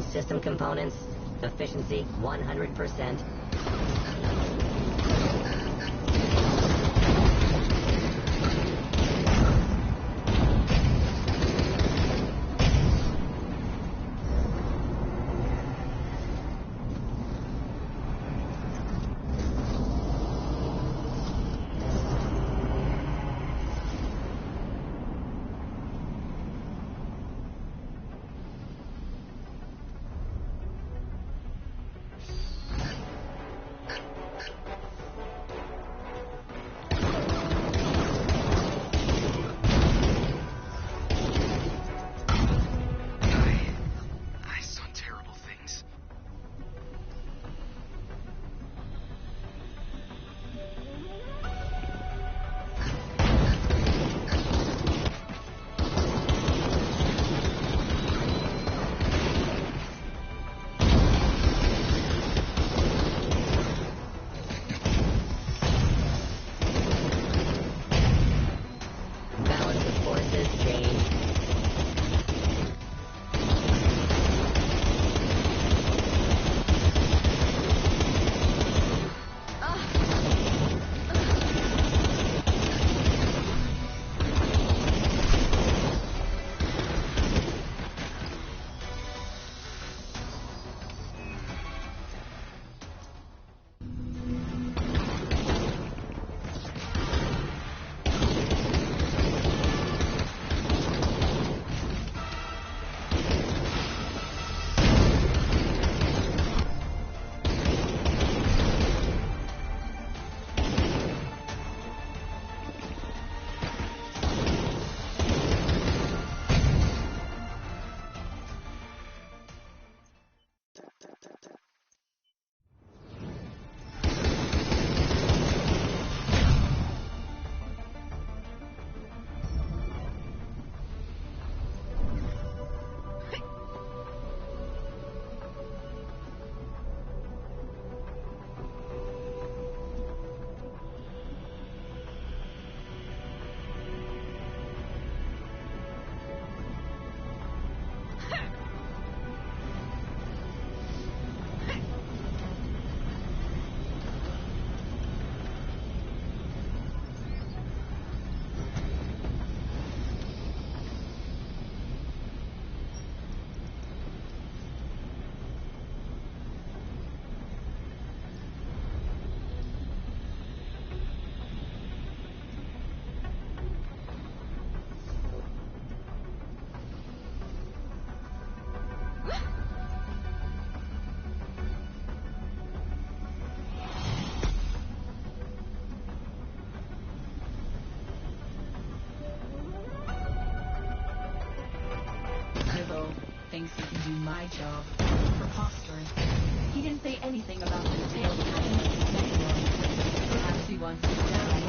system components. Efficiency 100%. Thinks he can do my job. Preposterous. He didn't say anything about the details happening to his next one. Perhaps he wants to die.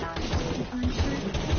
Actually, I'm sure he can.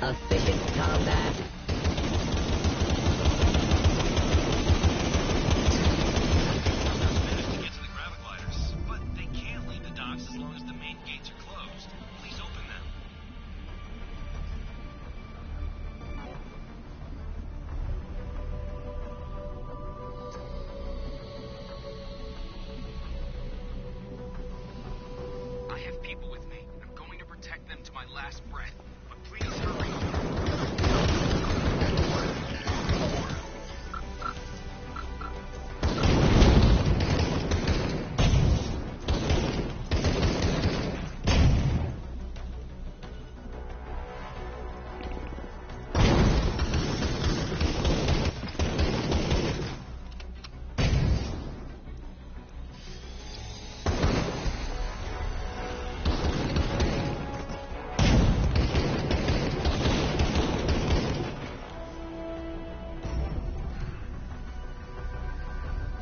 Efficient combat. To get to the gravigliders, but they can't leave the docks as long as the main gates are closed. Please open them. I have people with me. I'm going to protect them to my last breath, but please hurry.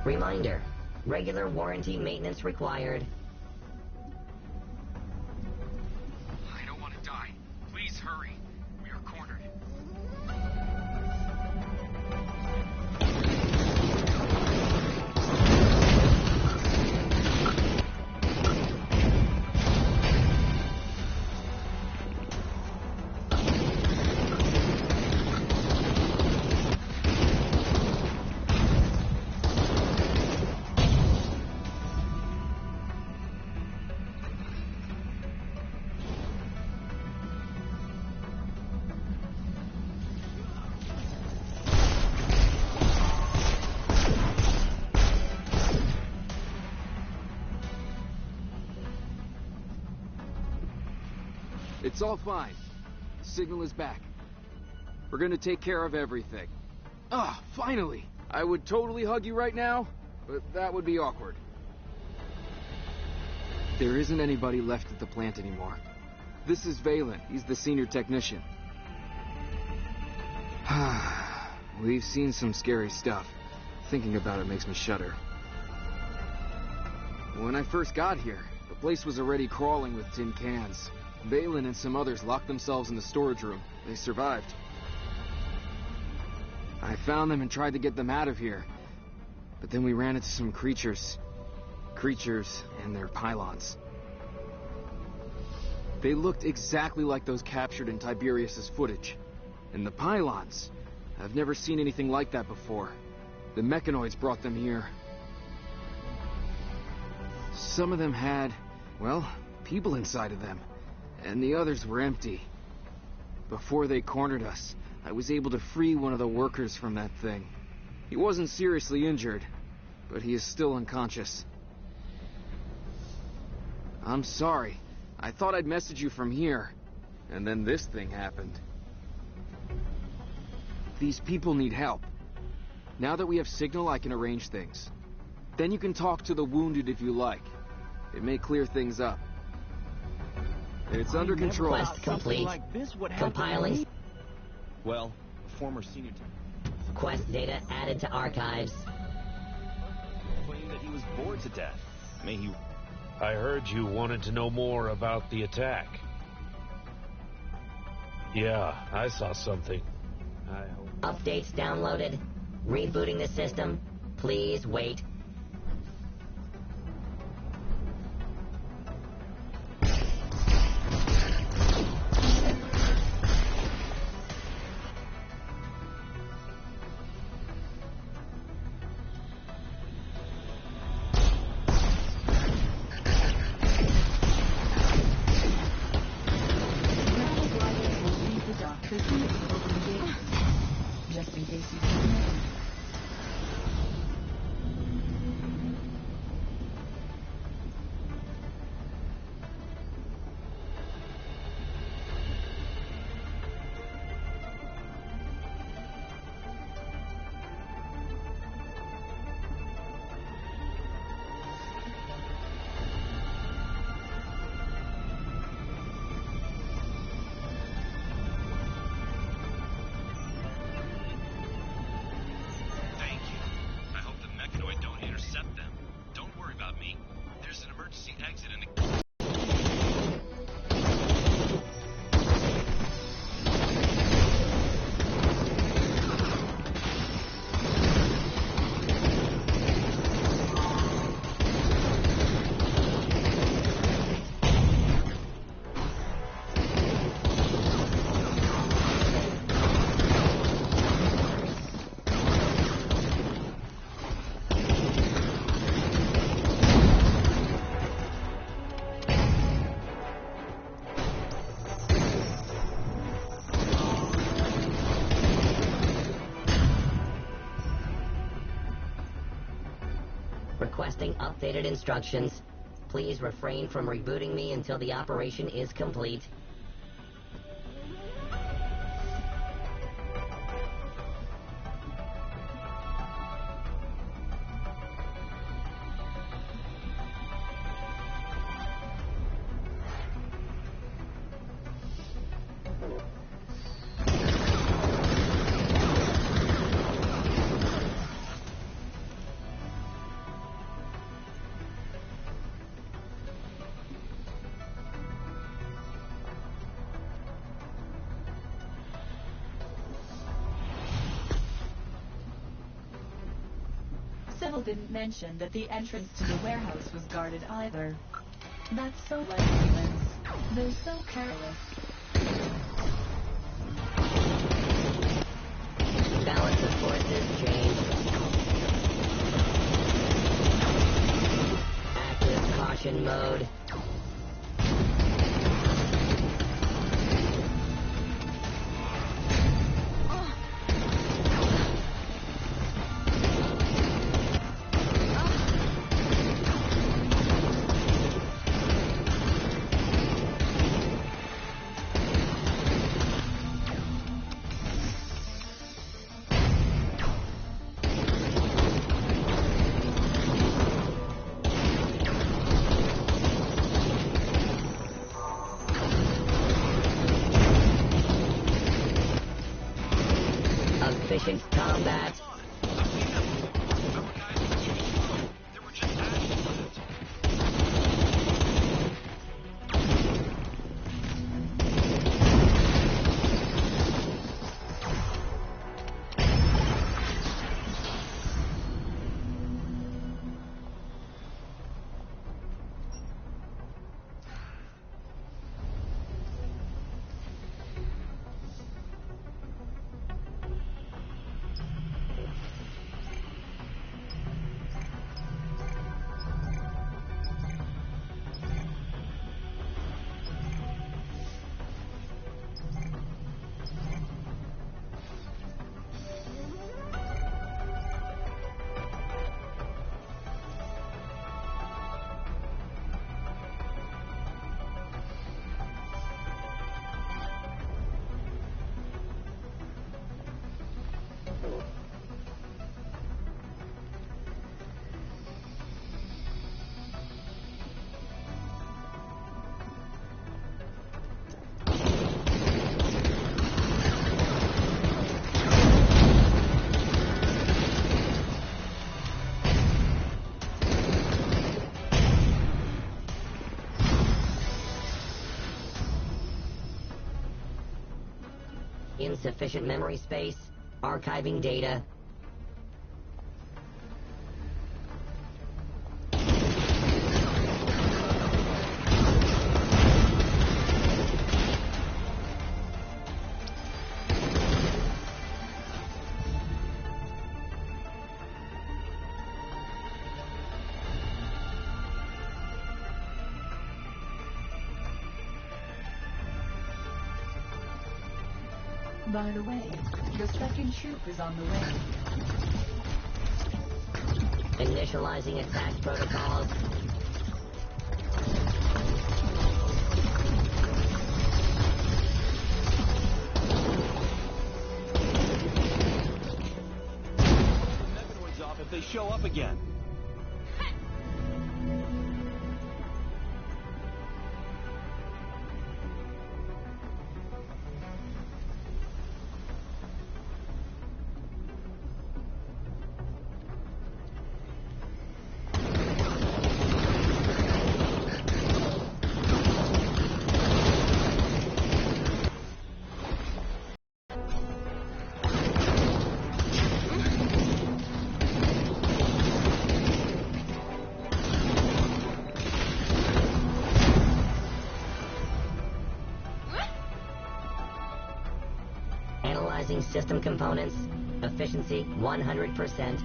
Reminder, regular warranty maintenance required. I don't want to die. Please hurry. We are cornered. It's all fine. The signal is back. We're gonna take care of everything. Ah, finally! I would totally hug you right now, but that would be awkward. There isn't anybody left at the plant anymore. This is Valen. He's the senior technician. We've seen some scary stuff. Thinking about it makes me shudder. When I first got here, the place was already crawling with tin cans. Valen and some others locked themselves in the storage room. They survived. I found them and tried to get them out of here. But then we ran into some creatures. Creatures and their pylons. They looked exactly like those captured in Tiberius's footage. And the pylons, I've never seen anything like that before. The mechanoids brought them here. Some of them had, well, people inside of them. And the others were empty. Before they cornered us, I was able to free one of the workers from that thing. He wasn't seriously injured, but he is still unconscious. I'm sorry. I thought I'd message you from here, and then this thing happened. These people need help. Now that we have signal, I can arrange things. Then you can talk to the wounded if you like. It may clear things up. It's under control. Quest complete. Like this would happen to Compiling. me. Well, former senior tech Quest data added to archives. claimed that he was bored to death. May he... I heard you wanted to know more about the attack. Yeah, I saw something. I hope. Updates downloaded. Rebooting the system. Please wait. Just in case you didn't know. Thank you. I hope the mechanoid don't intercept them. Don't worry about me. There's an emergency exit in the... Requesting updated instructions. Please refrain from rebooting me until the operation is complete. Neville didn't mention that the entrance to the warehouse was guarded either. That's so like humans. They're so careless. Balance of forces changed. Active caution mode. Efficient combat. There were just ashes left. Insufficient memory space. Archiving data. By the way, the second troop is on the way. Initializing attack protocols. Mechanoids off if they show up again. Analyzing system components. Efficiency 100%.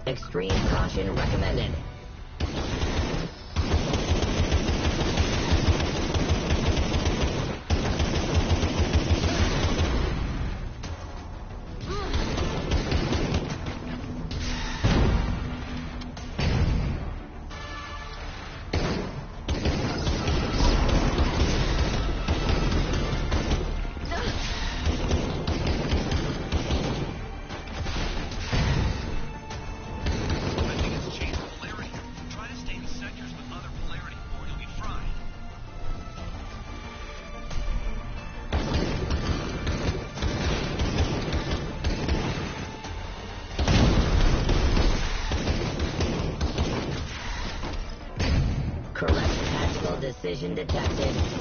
Extreme caution recommended. I think it's changed polarity. Precision detected.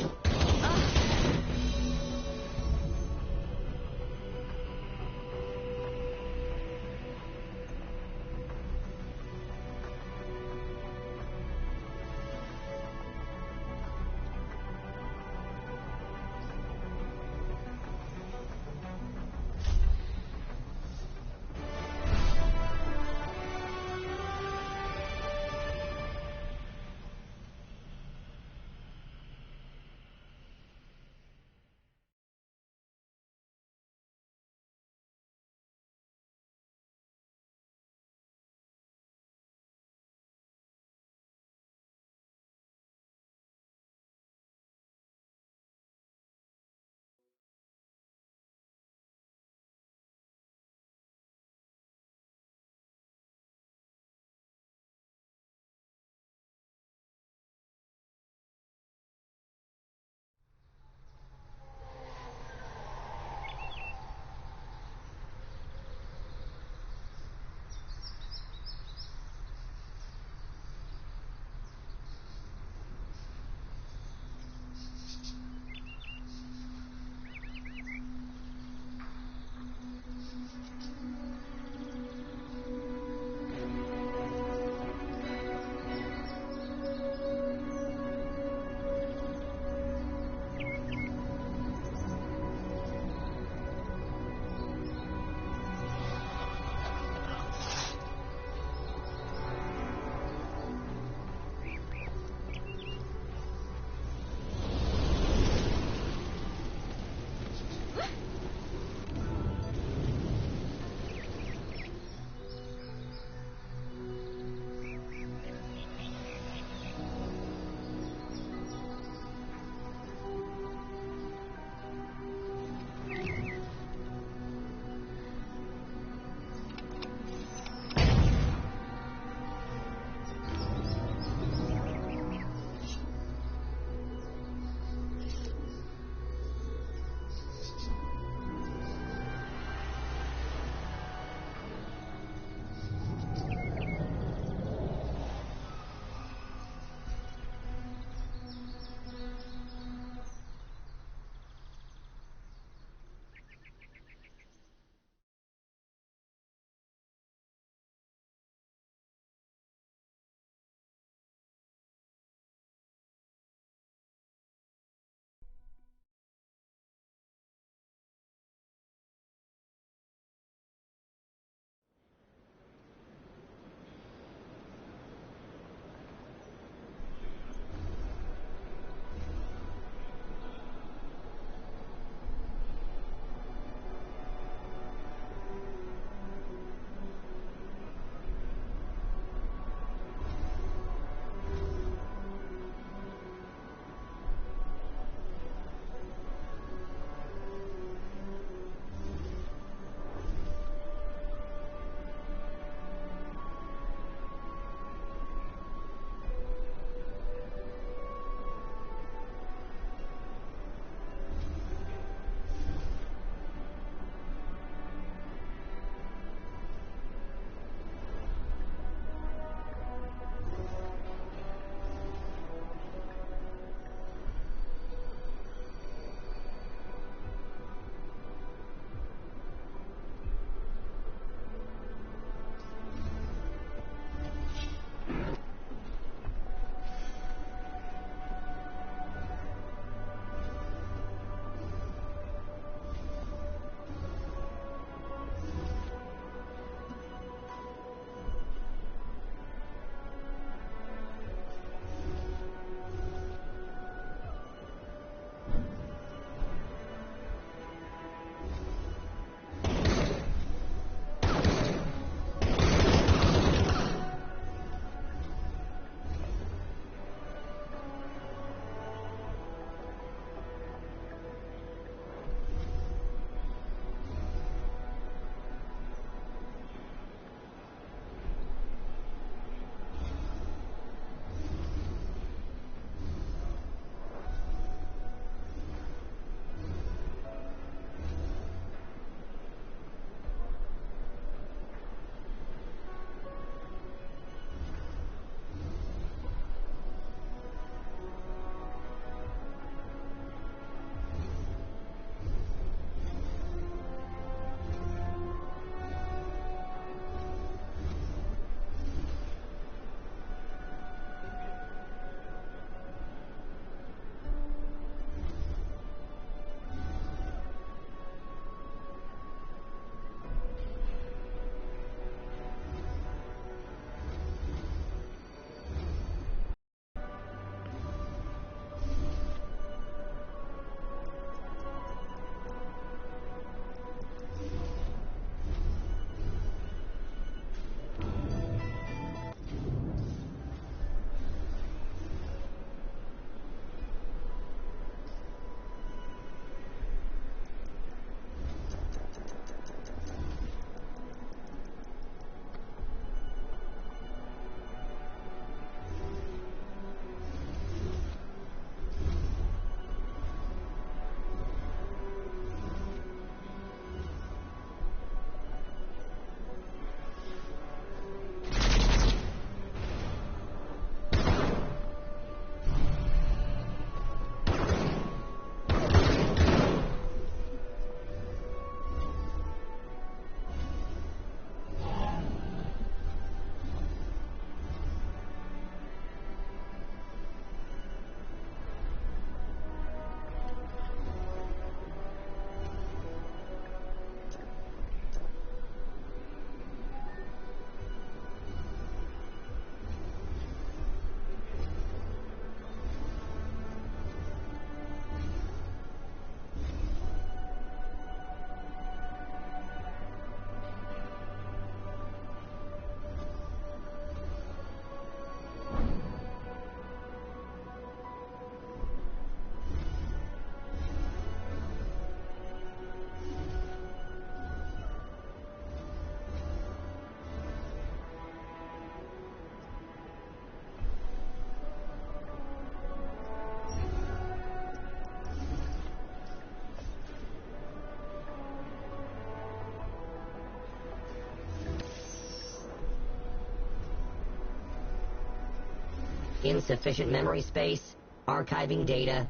insufficient memory space, archiving data.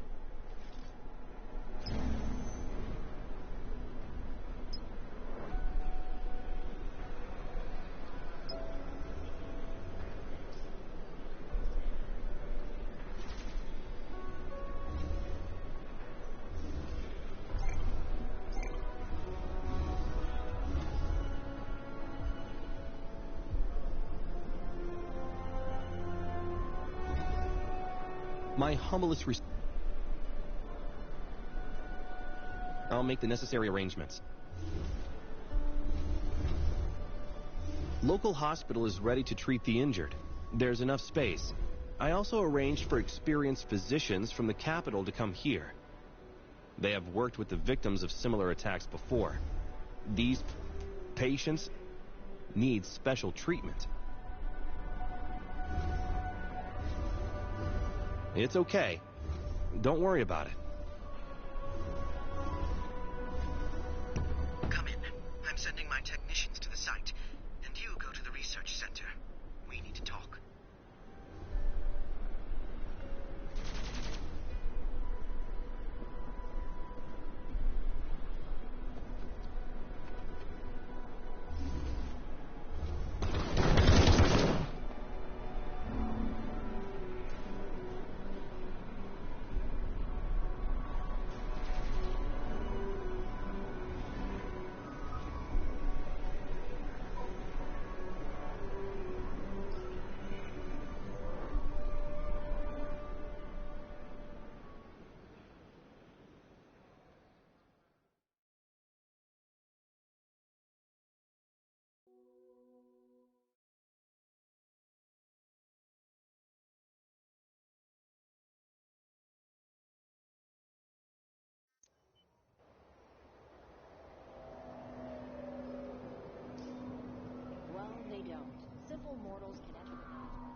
My humblest I'll make the necessary arrangements. Local hospital is ready to treat the injured. There's enough space. I also arranged for experienced physicians from the capital to come here. They have worked with the victims of similar attacks before. These patients need special treatment. It's okay. Don't worry about it. Come in. I'm sending my technicians to the site. And you go to the research center. We need to talk.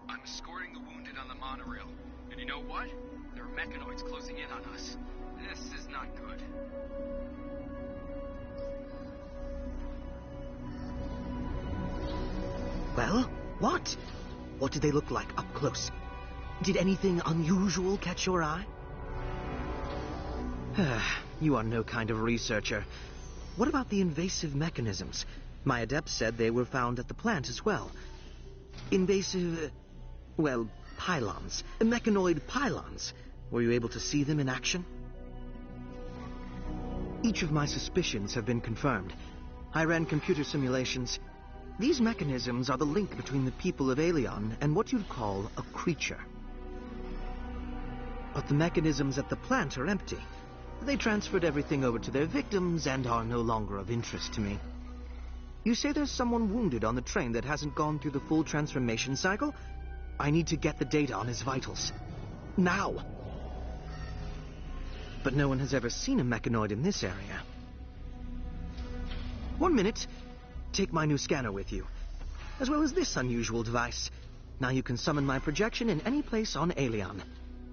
I'm escorting the wounded on the monorail. And you know what? There are mechanoids closing in on us. This is not good. Well, what? What did they look like up close? Did anything unusual catch your eye? You are no kind of researcher. What about the invasive mechanisms? My adept said they were found at the plant as well. Invasive, well, pylons. Mechanoid pylons. Were you able to see them in action? Each of my suspicions have been confirmed. I ran computer simulations. These mechanisms are the link between the people of Aelion and what you'd call a creature. But the mechanisms at the plant are empty. They transferred everything over to their victims and are no longer of interest to me. You say there's someone wounded on the train that hasn't gone through the full transformation cycle? I need to get the data on his vitals. Now! But no one has ever seen a mechanoid in this area. 1 minute. Take my new scanner with you, as well as this unusual device. Now you can summon my projection in any place on Aelion,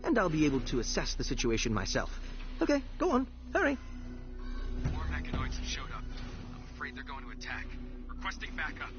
and I'll be able to assess the situation myself. Okay, go on. Hurry. More mechanoids have showed up. I'm afraid they're going to attack. Requesting backup.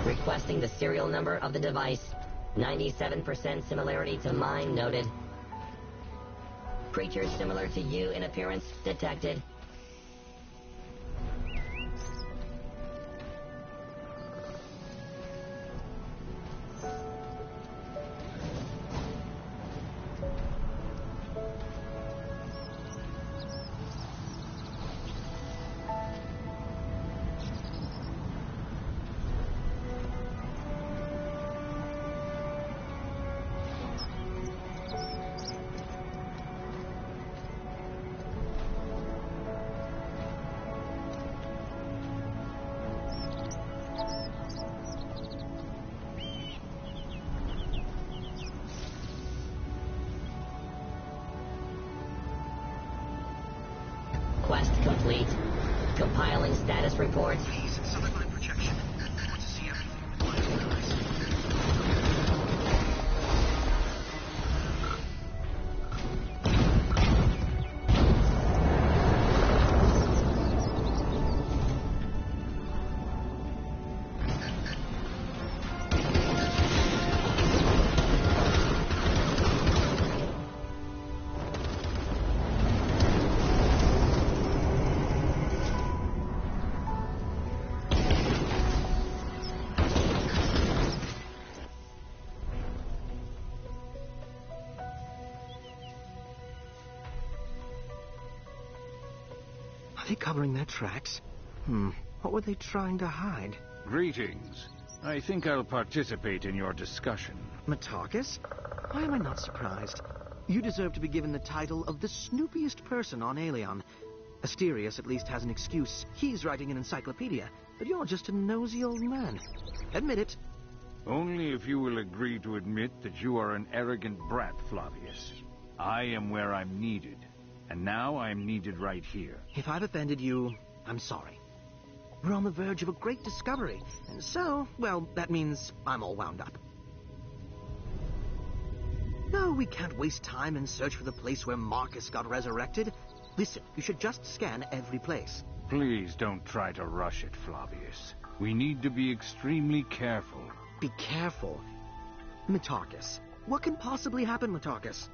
Requesting the serial number of the device. 97% similarity to mine noted. Creatures similar to you in appearance detected. Quest complete. Compiling status report. Please, summon my projection. I want to see everything with my own eyes. Are they covering their tracks? What were they trying to hide? Greetings. I think I'll participate in your discussion. Matarkus? Why am I not surprised? You deserve to be given the title of the snoopiest person on Aelion. Asterius at least has an excuse. He's writing an encyclopedia, but you're just a nosy old man. Admit it. Only if you will agree to admit that you are an arrogant brat, Flavius. I am where I'm needed, and now I'm needed right here. If I've offended you, I'm sorry. We're on the verge of a great discovery, and so, well, that means I'm all wound up. No, we can't waste time and search for the place where Marcus got resurrected. Listen, you should just scan every place. Please don't try to rush it, Flavius. We need to be extremely careful. Be careful. Matarkus. What can possibly happen, Matarkus?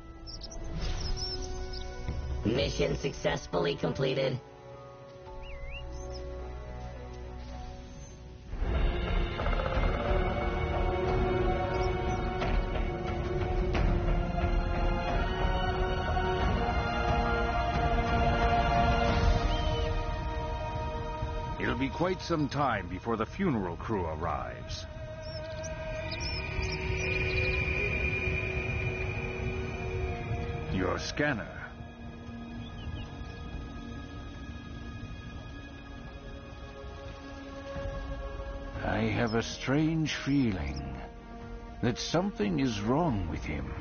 Mission successfully completed. It'll be quite some time before the funeral crew arrives. Your scanner. I have a strange feeling that something is wrong with him.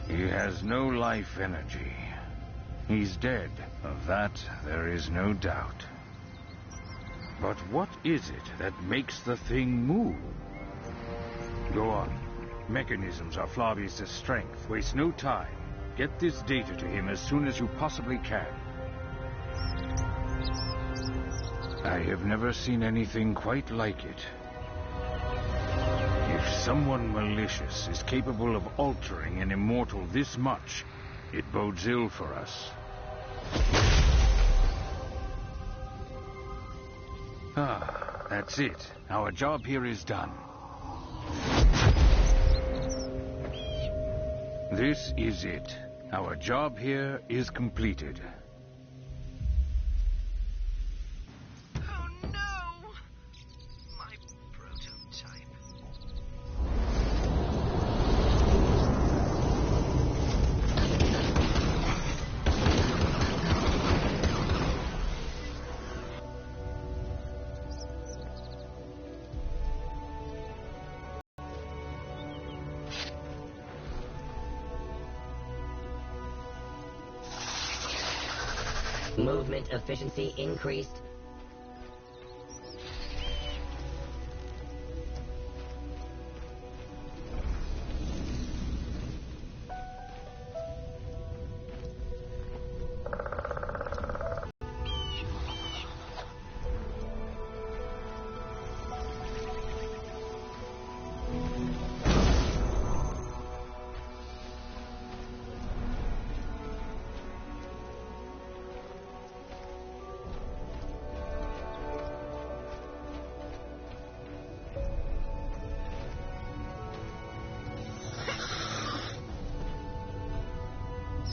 He has no life energy. He's dead. Of that, there is no doubt. But what is it that makes the thing move? Go on. Mechanisms are Flavius' strength. Waste no time. Get this data to him as soon as you possibly can. I have never seen anything quite like it. If someone malicious is capable of altering an immortal this much, it bodes ill for us. Ah, that's it. Our job here is done. This is it. Our job here is completed. Movement efficiency increased.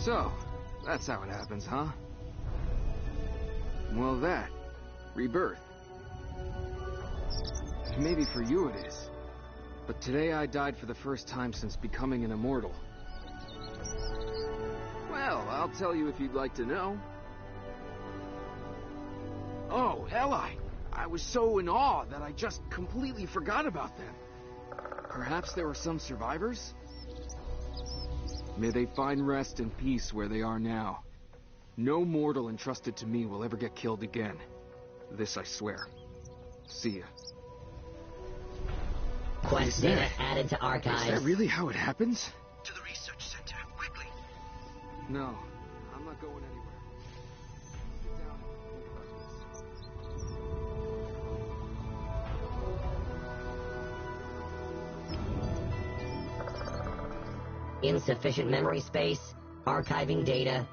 So, that's how it happens, huh? Well, rebirth. Maybe for you it is. But today I died for the first time since becoming an immortal. Well, I'll tell you if you'd like to know. Oh, Eli! I was so in awe that I just completely forgot about them. Perhaps there were some survivors? May they find rest and peace where they are now. No mortal entrusted to me will ever get killed again. This I swear. See ya. Quest data added to archives. Is that really how it happens? To the research center, quickly. No, I'm not going anywhere. Get down and think about this. Insufficient memory space. Archiving data.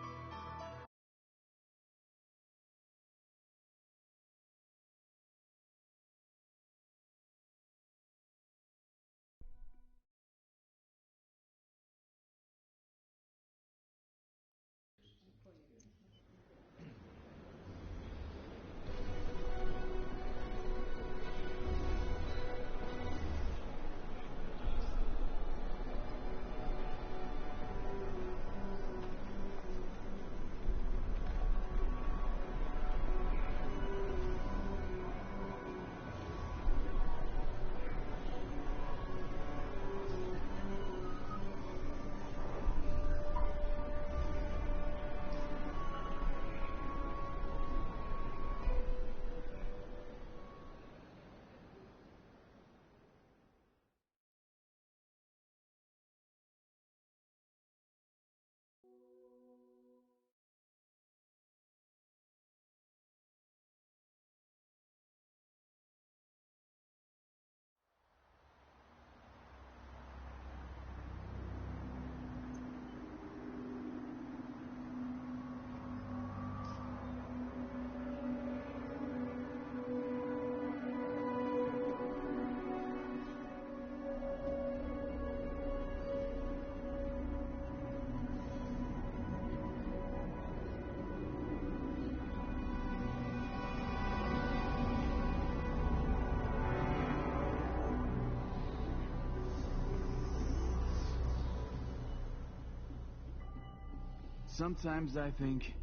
Sometimes I think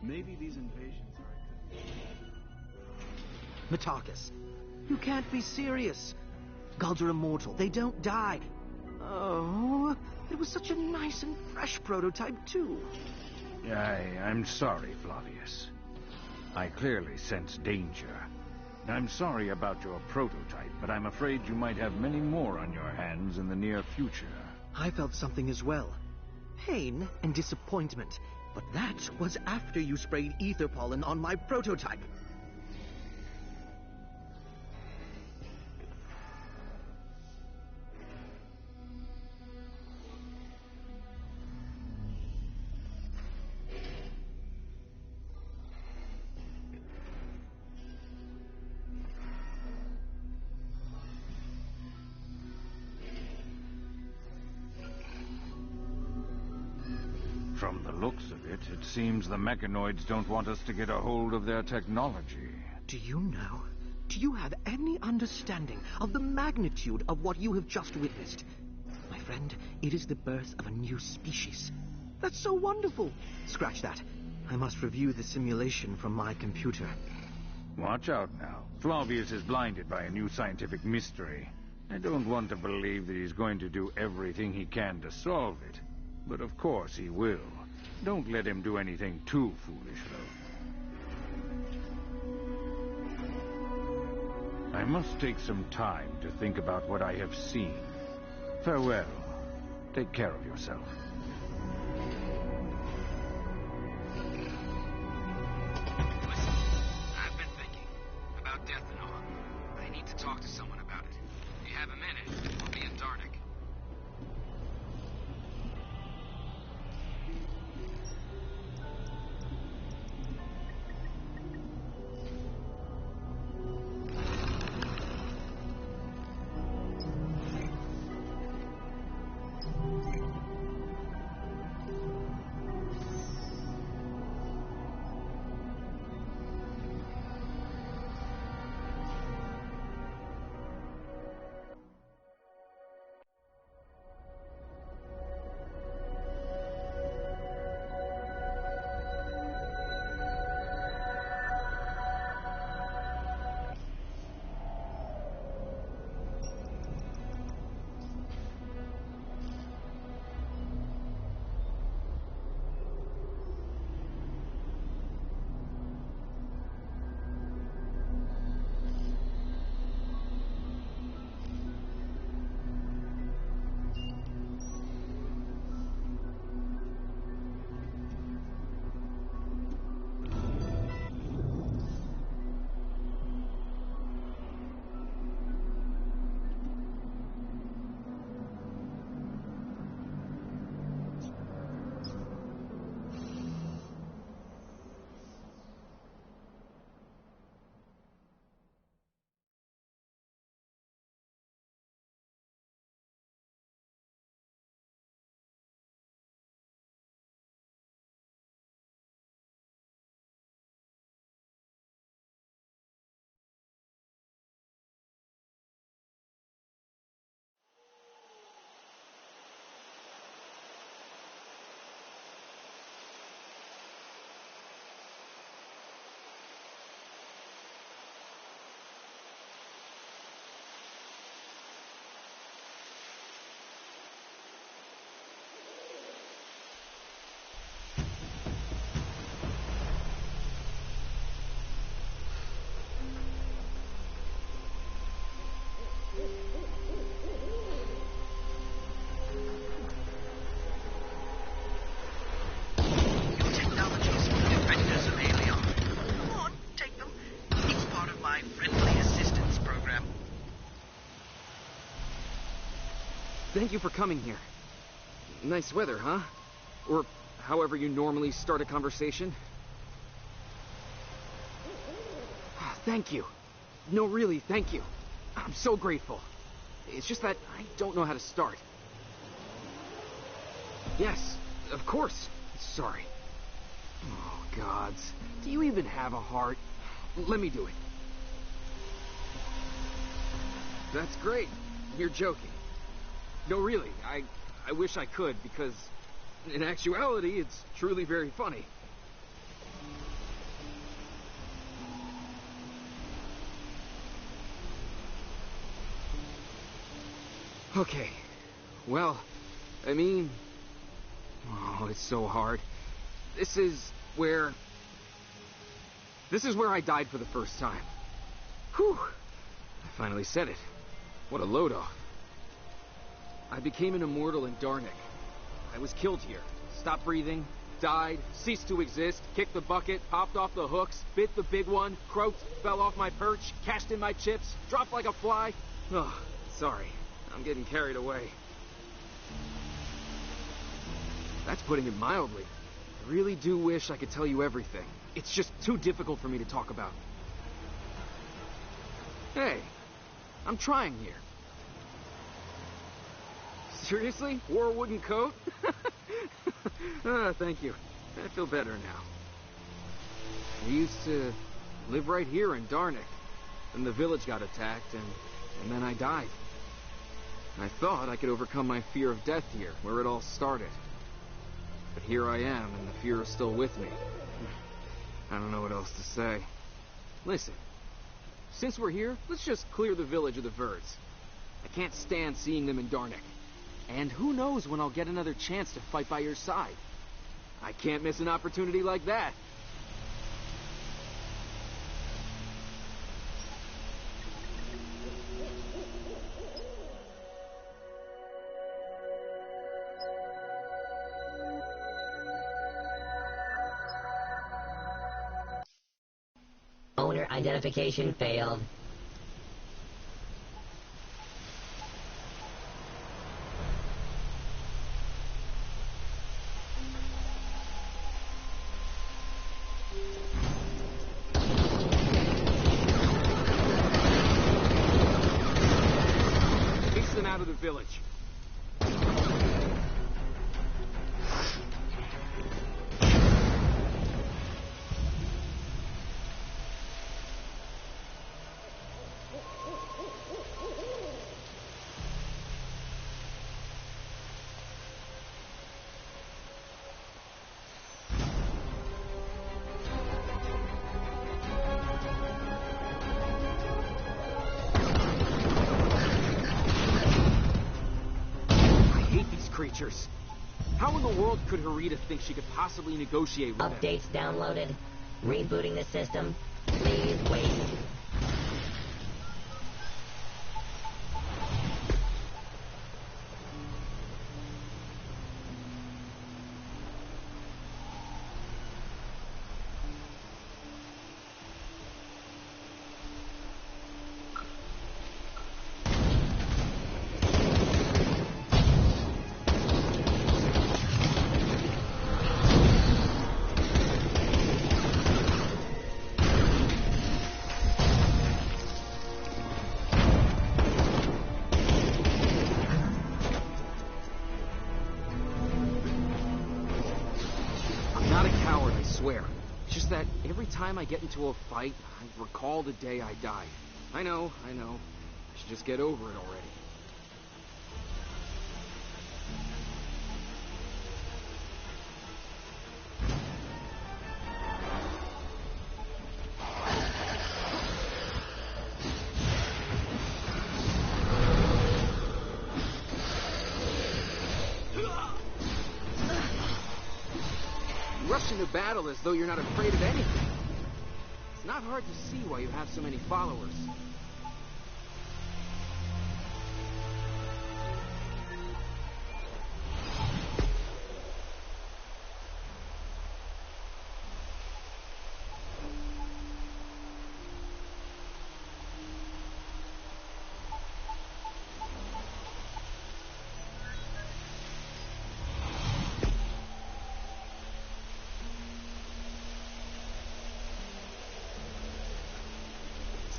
maybe these invasions are... Matarkus, you can't be serious. Gods are immortal. They don't die. Oh, it was such a nice and fresh prototype, too. I'm sorry, Flavius. I clearly sense danger. I'm sorry about your prototype, but I'm afraid you might have many more on your hands in the near future. I felt something as well. Pain and disappointment. But that was after you sprayed ether pollen on my prototype. From the looks of it, it seems the mechanoids don't want us to get a hold of their technology. Do you know? Do you have any understanding of the magnitude of what you have just witnessed? My friend, it is the birth of a new species. That's so wonderful! Scratch that. I must review the simulation from my computer. Watch out now. Flavius is blinded by a new scientific mystery. I don't want to believe that he's going to do everything he can to solve it. But of course he will. Don't let him do anything too foolish, though. I must take some time to think about what I have seen. Farewell. Take care of yourself. Listen, I've been thinking about death and all. I need to talk to someone about it. If you have a minute, I'll be in Darnik. Thank you for coming here. Nice weather, huh? Or however you normally start a conversation. Thank you. No, really, thank you. I'm so grateful. It's just that I don't know how to start. Yes, of course. Sorry. Oh, gods. Do you even have a heart? Let me do it. That's great. You're joking. No, really, I wish I could, because in actuality, it's truly very funny. Okay. Well, I mean... Oh, it's so hard. This is where I died for the first time. Whew. I finally said it. What a load off. I became an immortal in Darnik. I was killed here. Stopped breathing, died, ceased to exist, kicked the bucket, popped off the hooks, bit the big one, croaked, fell off my perch, cashed in my chips, dropped like a fly. Oh, sorry. I'm getting carried away. That's putting it mildly. I really do wish I could tell you everything. It's just too difficult for me to talk about. Hey, I'm trying here. Seriously? Wore a wooden coat? Thank you. I feel better now. I used to live right here in Darnik. Then the village got attacked, and then I died. I thought I could overcome my fear of death here, where it all started. But here I am, and the fear is still with me. I don't know what else to say. Listen, since we're here, let's just clear the village of the Verds. I can't stand seeing them in Darnik. And who knows when I'll get another chance to fight by your side. I can't miss an opportunity like that. Owner identification failed. Chase them out of the village. Creatures. How in the world could Harita think she could possibly negotiate with them? Updates downloaded. Rebooting the system. Please wait. Every time I get into a fight, I recall the day I died. I know. I should just get over it already. You rush into battle as though you're not afraid of anything. It's not hard to see why you have so many followers.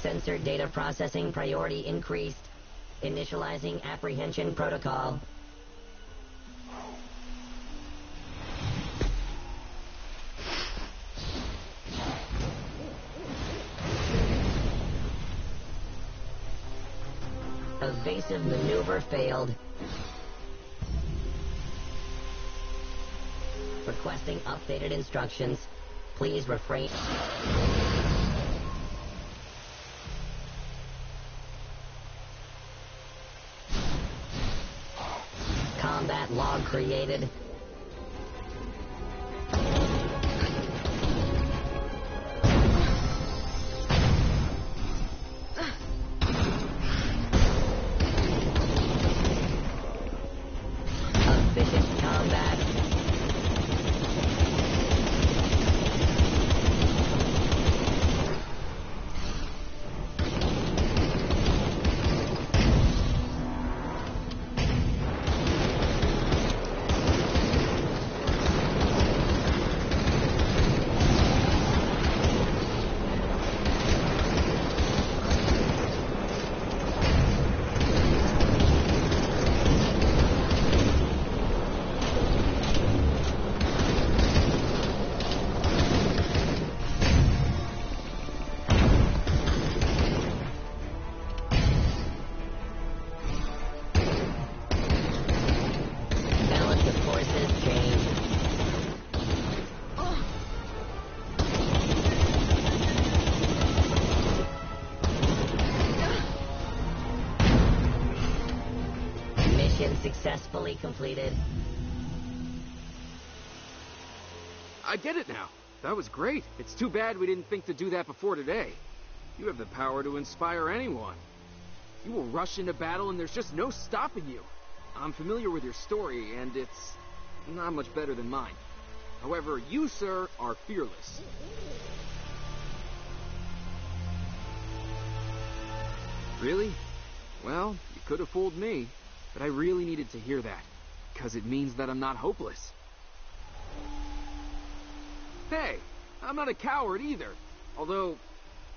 Sensor data processing priority increased. Initializing apprehension protocol. Evasive maneuver failed. Requesting updated instructions. Please refrain. Combat log created. Efficient combat. Successfully completed. I get it now. That was great. It's too bad we didn't think to do that before today. You have the power to inspire anyone. You will rush into battle and there's just no stopping you. I'm familiar with your story, and it's not much better than mine. However, you, sir, are fearless. Really? Well, you could have fooled me, but I really needed to hear that, because it means that I'm not hopeless. Hey, I'm not a coward either, although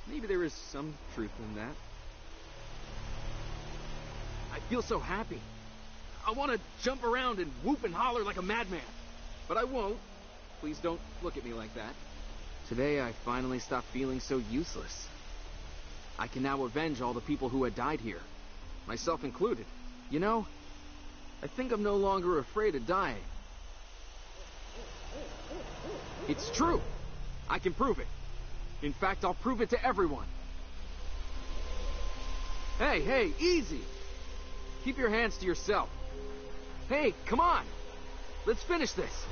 maybe there is some truth in that. I feel so happy. I want to jump around and whoop and holler like a madman, but I won't. Please don't look at me like that. Today I finally stopped feeling so useless. I can now avenge all the people who had died here, myself included. You know, I think I'm no longer afraid of dying. It's true. I can prove it. In fact, I'll prove it to everyone. Hey, easy. Keep your hands to yourself. Hey, come on. Let's finish this.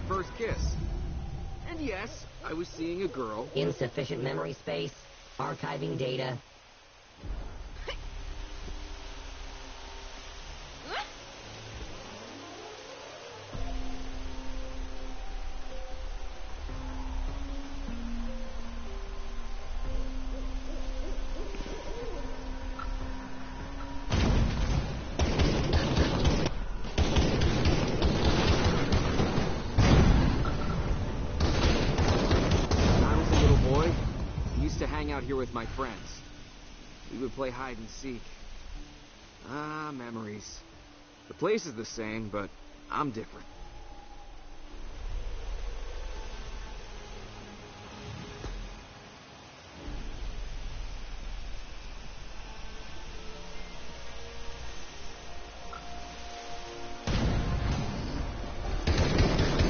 First kiss. And yes, I was seeing a girl. Insufficient memory space, archiving data. Out here with my friends. We would play hide and seek. Ah, memories. The place is the same, but I'm different.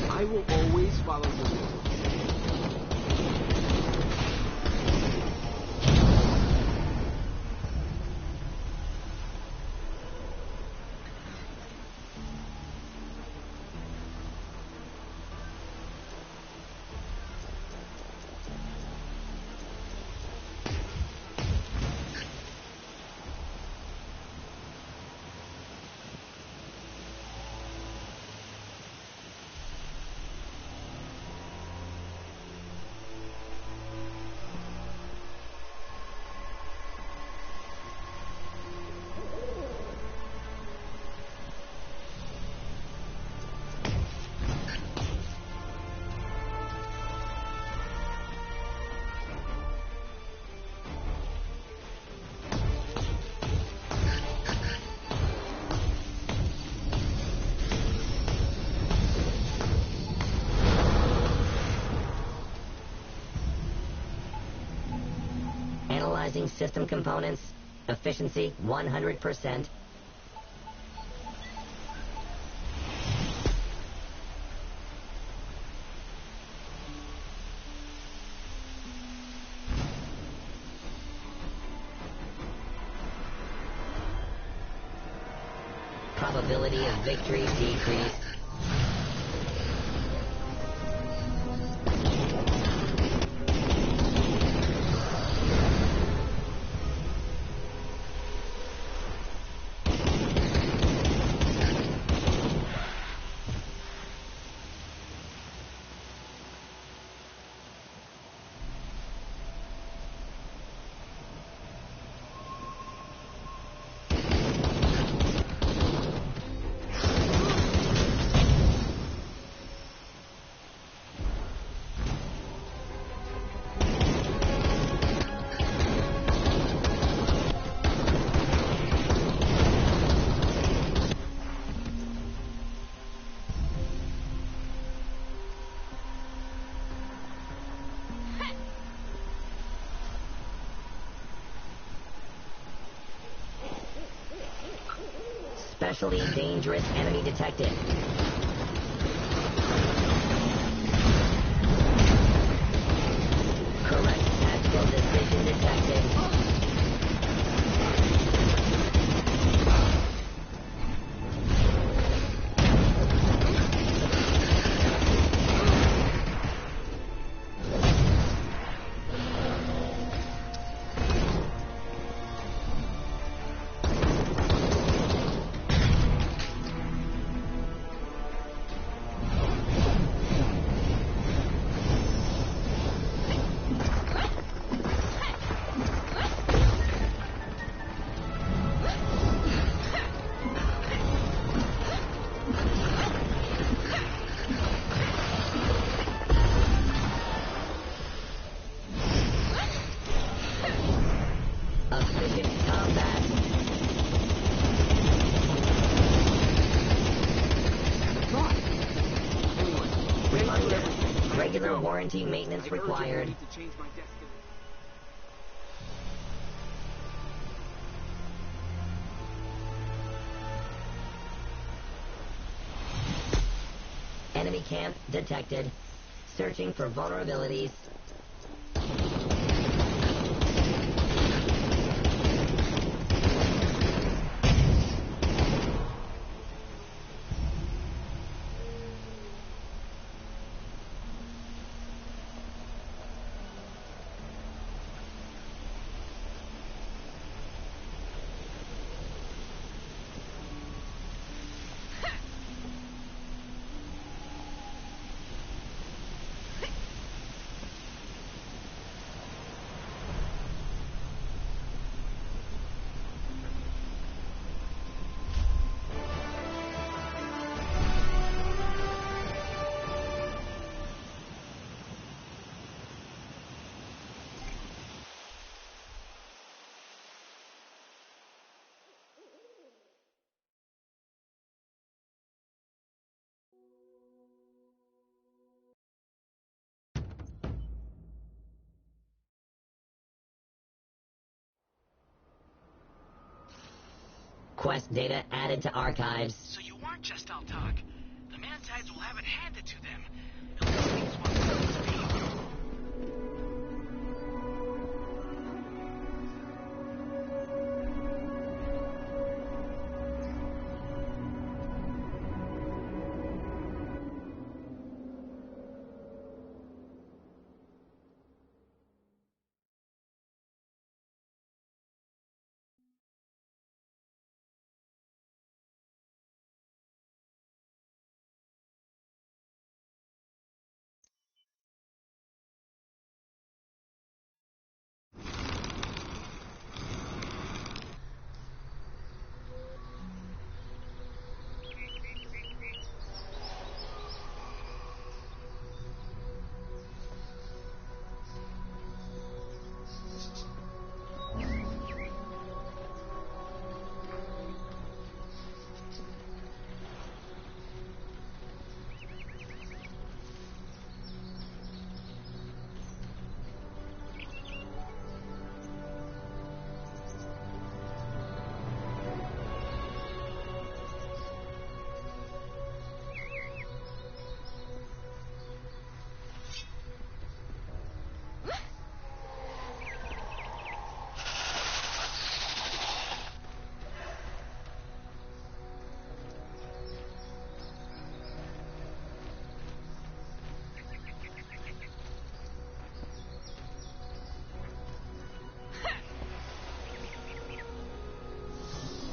I will always follow the rules. Analyzing system components. Efficiency 100%. Probability of victory decreased. Especially dangerous enemy detected. mission detected. Efficient combat. Reminder, regular warranty maintenance required. Enemy camp detected. Searching for vulnerabilities. Quest data added to archives. So you weren't just all talk. The man-tides will have it handed to them. At least things won't go to speed.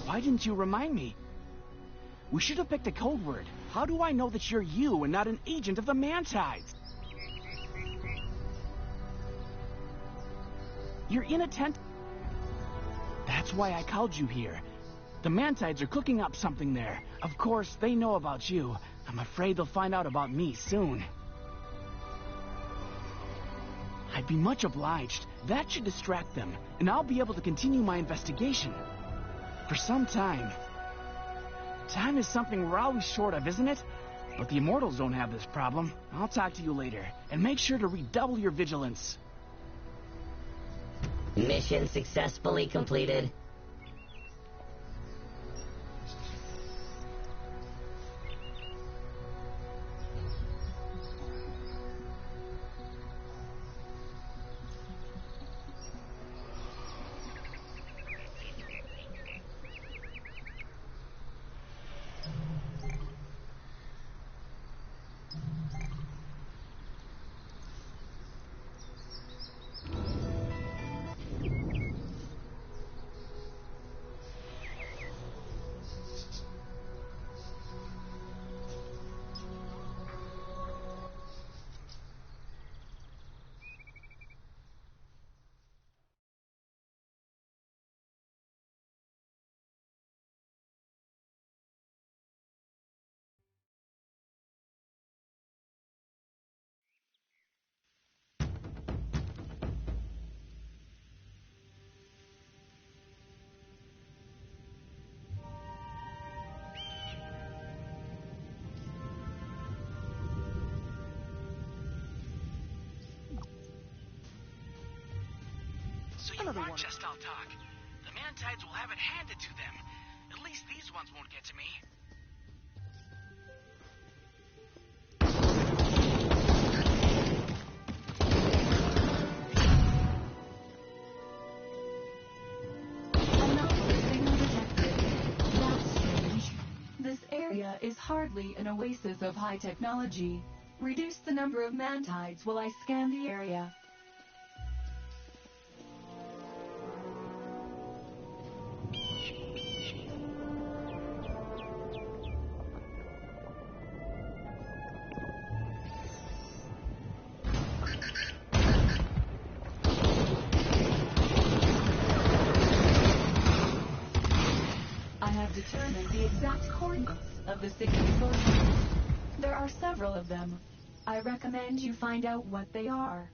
Why didn't you remind me? We should have picked a code word. How do I know that you're you and not an agent of the man-tides? You're in a tent. That's why I called you here. The man-tides are cooking up something there. Of course, they know about you. I'm afraid they'll find out about me soon. I'd be much obliged. That should distract them, and I'll be able to continue my investigation. For some time. Time is something we're always short of, isn't it? But the immortals don't have this problem. I'll talk to you later, and make sure to redouble your vigilance. Mission successfully completed. So you weren't just all talk. The Mantides will have it handed to them. At least these ones won't get to me. Another signal detected. That's strange. This area is hardly an oasis of high technology. Reduce the number of Mantides while I scan the area. Determine the exact coordinates of the signal sources. There are several of them. I recommend you find out what they are.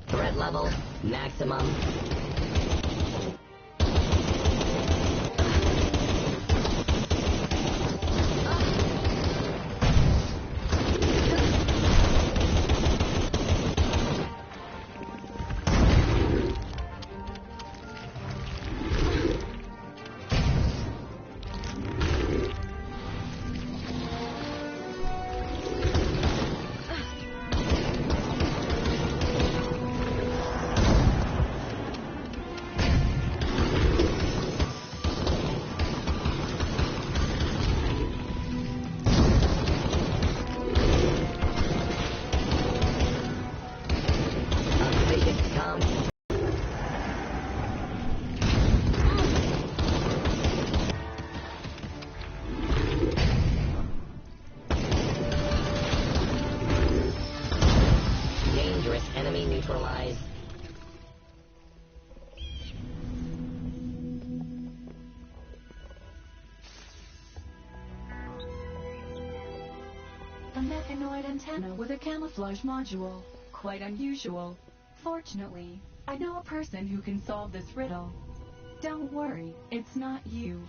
Threat level, maximum. Enemy neutralized. A mechanoid antenna with a camouflage module. Quite unusual. Fortunately, I know a person who can solve this riddle. Don't worry, it's not you.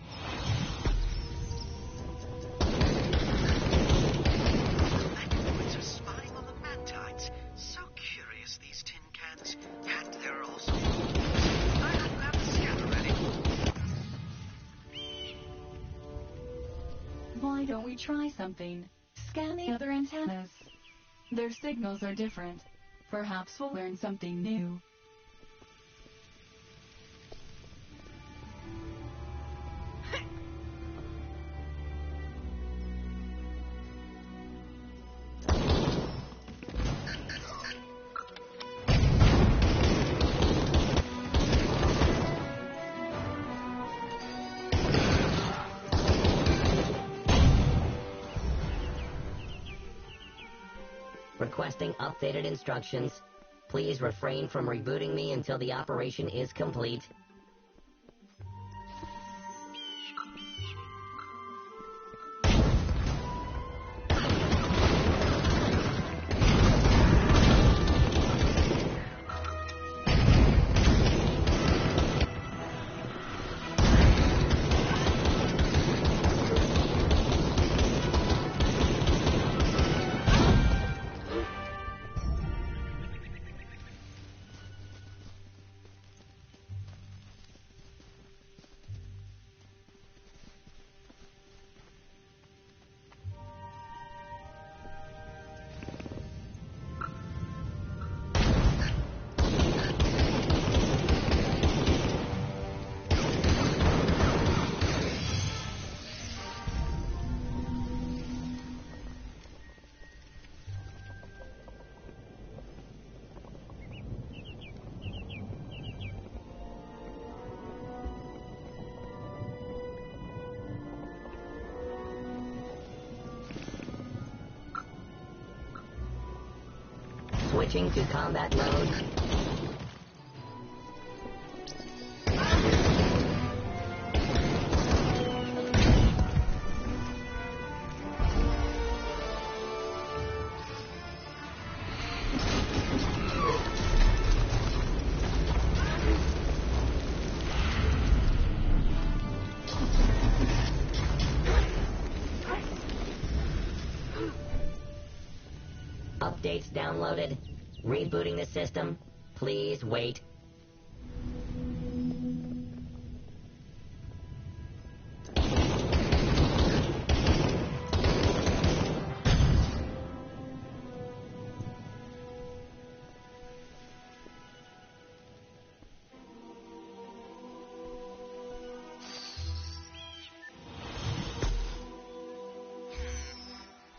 Androids are spying on the Mantides. So curious, these tin cans. And there are also... I don't have the scanner ready. Why don't we try something? Scan the other antennas. Their signals are different. Perhaps we'll learn something new. Requesting updated instructions. Please refrain from rebooting me until the operation is complete. Switching to combat mode. Updates downloaded. Rebooting the system. Please wait.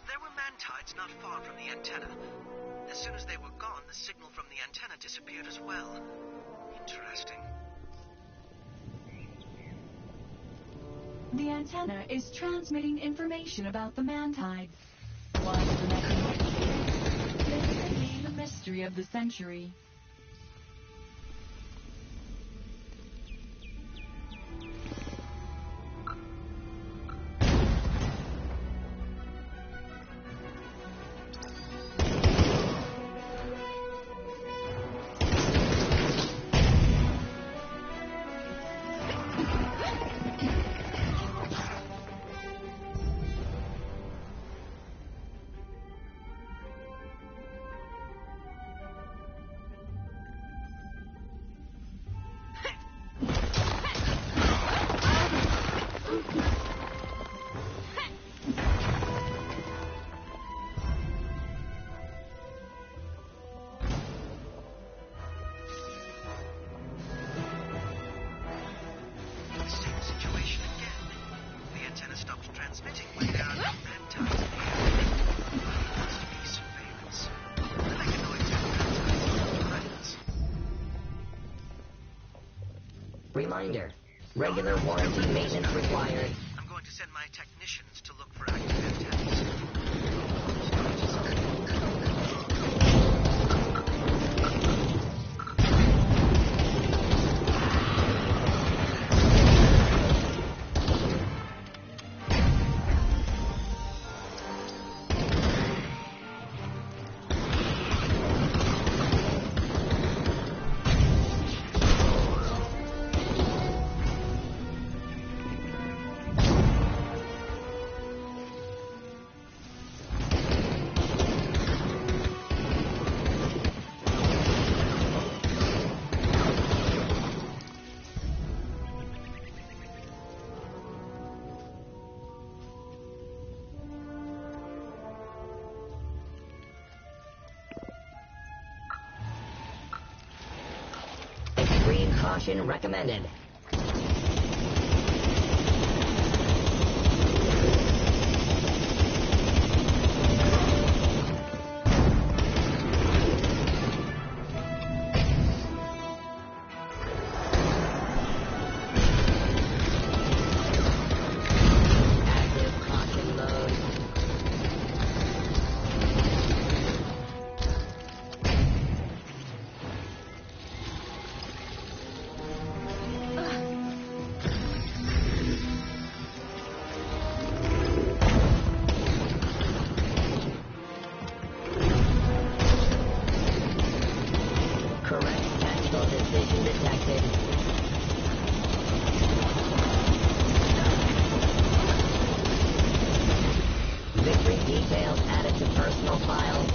There were Mantides not far from the antenna. As soon as they were gone, the signal from the antenna disappeared as well. Interesting. The antenna is transmitting information about the Mantides. Why the mechanism? This may be the mystery of the century. Reminder. Regular warranty maintenance required. I'm going to send my technicians to look for active antennas. caution recommended. Details added to personal files.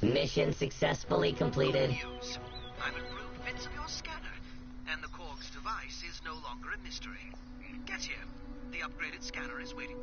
Mission successfully completed. News. I've improved bits of your scanner, and the Korg's device is no longer a mystery. Get here. The upgraded scanner is waiting.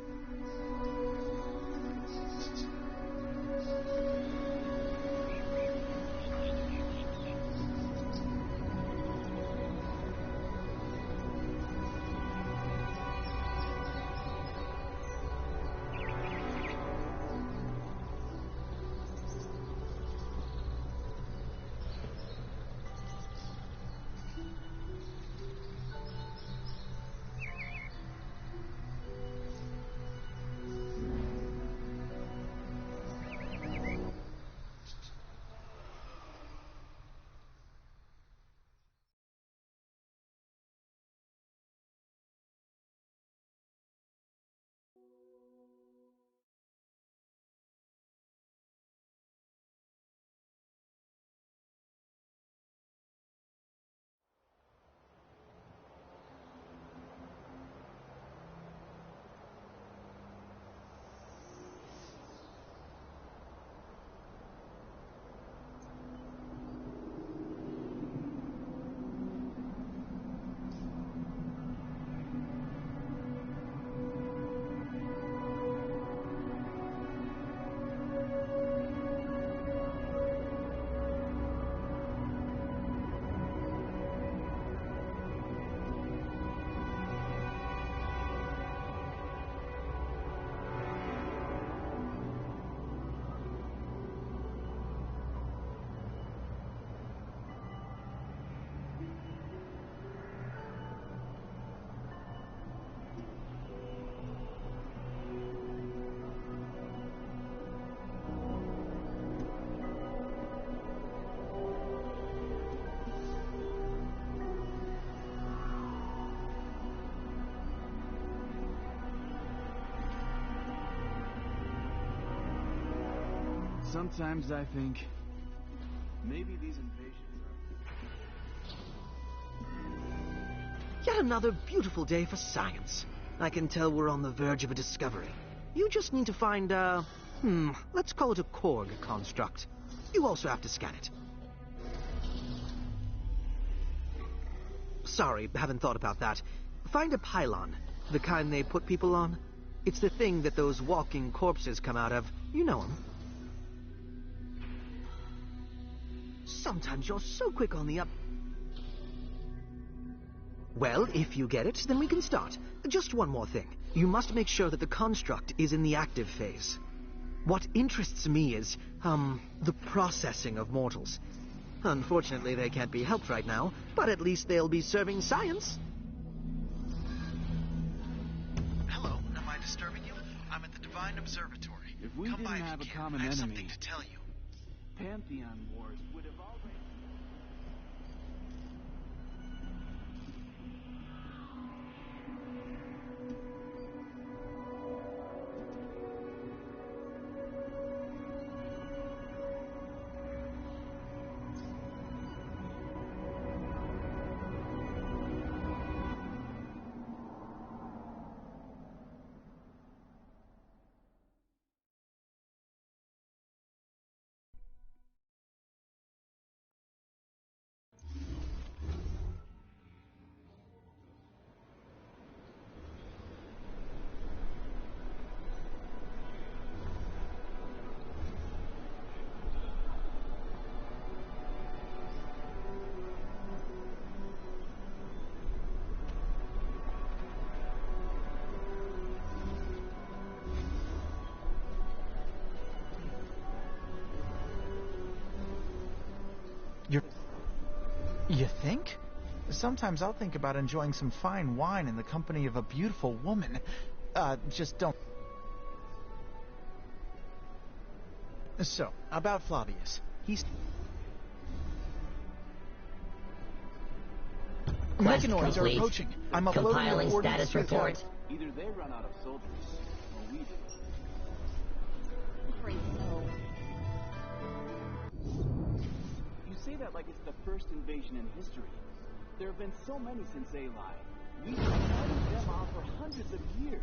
Sometimes I think maybe these invasions are... Yet another beautiful day for science. I can tell we're on the verge of a discovery. You just need to find let's call it a Korg construct. You also have to scan it. Sorry, haven't thought about that. Find a pylon, the kind they put people on. It's the thing that those walking corpses come out of. You know them. Sometimes you're so quick on the up... Well, if you get it, then we can start. Just one more thing. You must make sure that the construct is in the active phase. What interests me is, the processing of mortals. Unfortunately, they can't be helped right now, but at least they'll be serving science. disturbing you? I'm at the Divine Observatory. If we Come didn't by if have you a can. common I have enemy, something to tell you. Pantheon Wars would have already... You think? Sometimes I'll think about enjoying some fine wine in the company of a beautiful woman. Just don't... So, about Flavius. He's... Quest Mechanoids are complete. approaching. I'm uploading Compiling the coordinates status to the report. Either they run out of soldiers, or we do. You say that like it's the first invasion in history. There have been so many since Eli. We've been fighting them off for hundreds of years.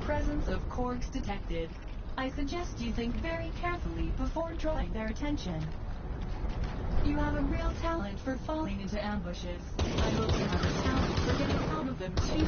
Presence of Korgs detected. I suggest you think very carefully before drawing their attention. You have a real talent for falling into ambushes. I hope you have a talent for getting out of them too.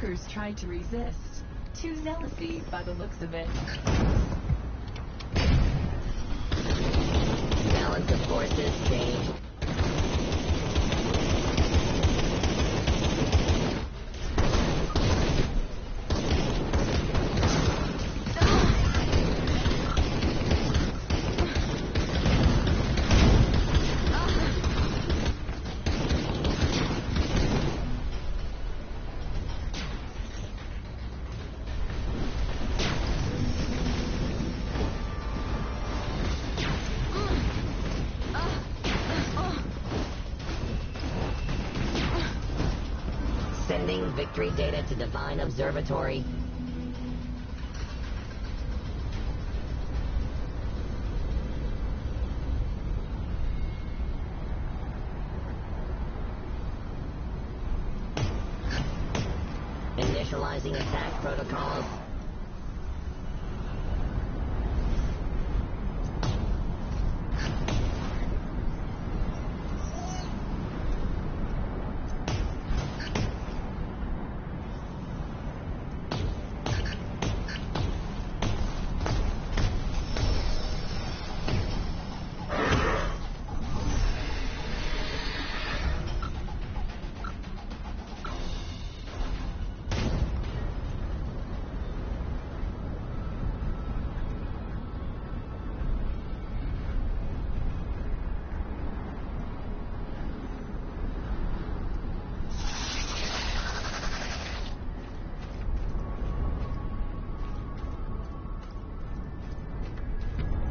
workers tried to resist. Too zealousy by the looks of it. Balance of forces changed. Sending victory data to Divine Observatory. Initializing attack protocols.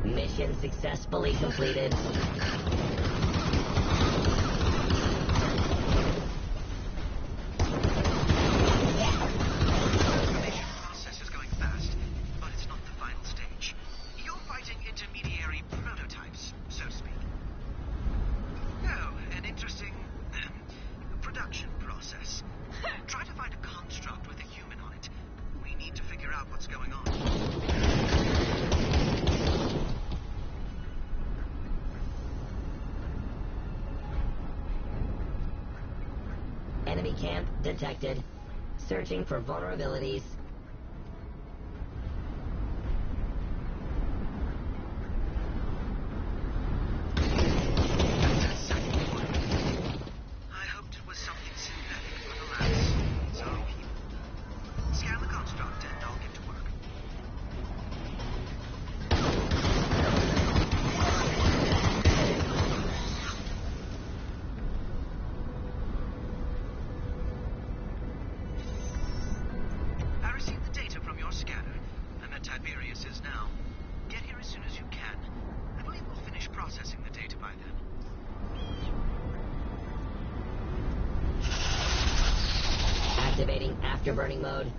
Mission successfully completed. Process is going fast, but it's not the final stage. You're fighting intermediary prototypes, so to speak. Oh, an interesting production process. Try to find a construct with a human on it. We need to figure out what's going on. Enemy camp detected. Searching for vulnerabilities. I hoped it was something synthetic, but alas, it's our people. Scan the construct and I'll get to work. I received the data from your scanner. I'm at Tiberius is now. Get here as soon as you can. I believe we'll finish processing the data by then. Activating afterburning mode.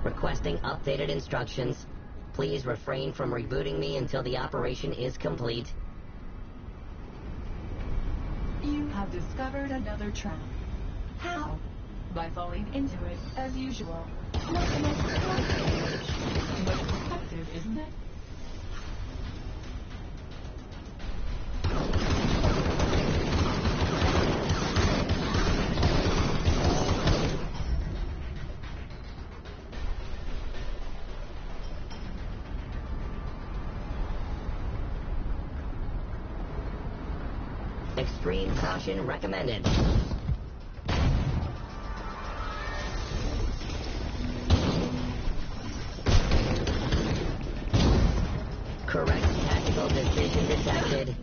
Requesting updated instructions. Please refrain from rebooting me until the operation is complete. You have discovered another trap. How? By falling into it, as usual. Not the most productive, but effective, isn't it? Extreme caution recommended. Correct tactical decision detected.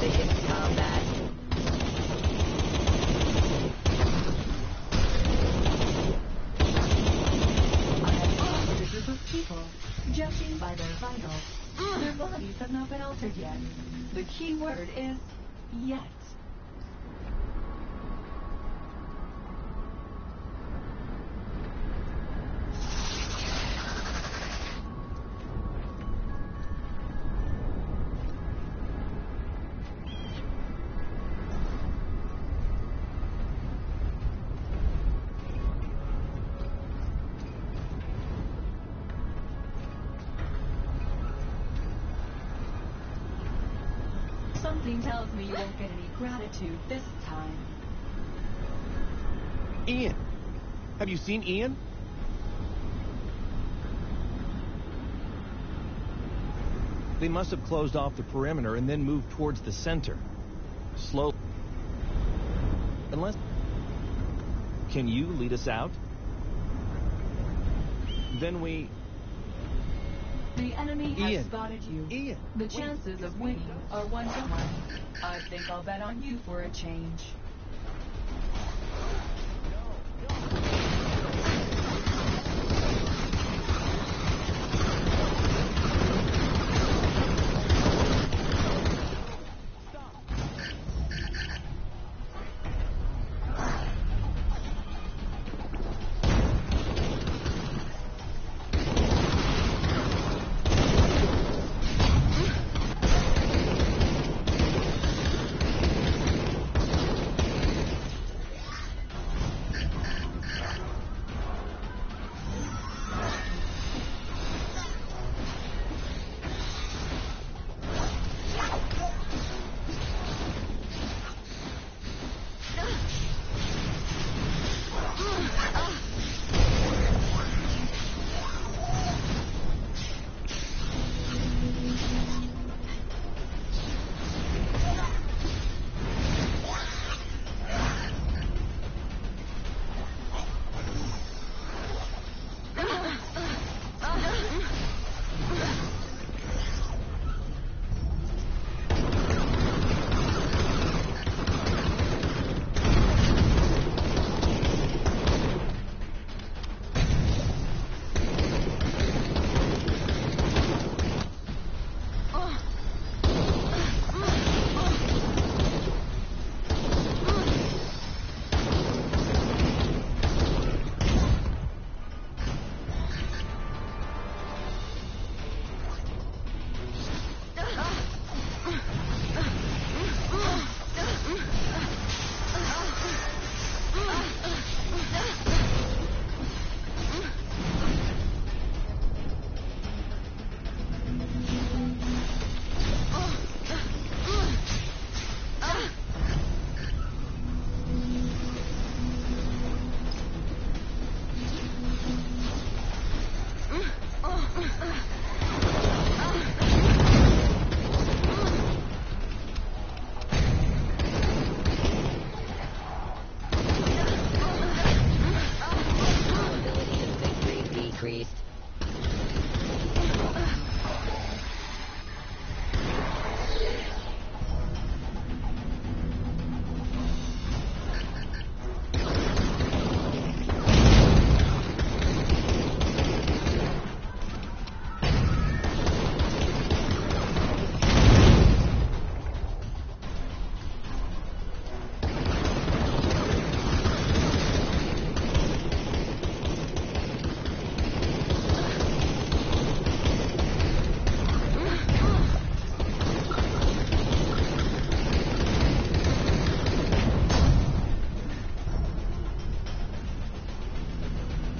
Big combat. A group of people, judging by their vitals. Their bodies have not been altered yet. The key word is yet. Something tells me you won't get any gratitude this time. Ian! Have you seen Ian? They must have closed off the perimeter and then moved towards the center. Slowly. Unless... Can you lead us out? Then we... The enemy has Ian. spotted you. Ian! The chances of winning are 1 to 1. I think I'll bet on you for a change.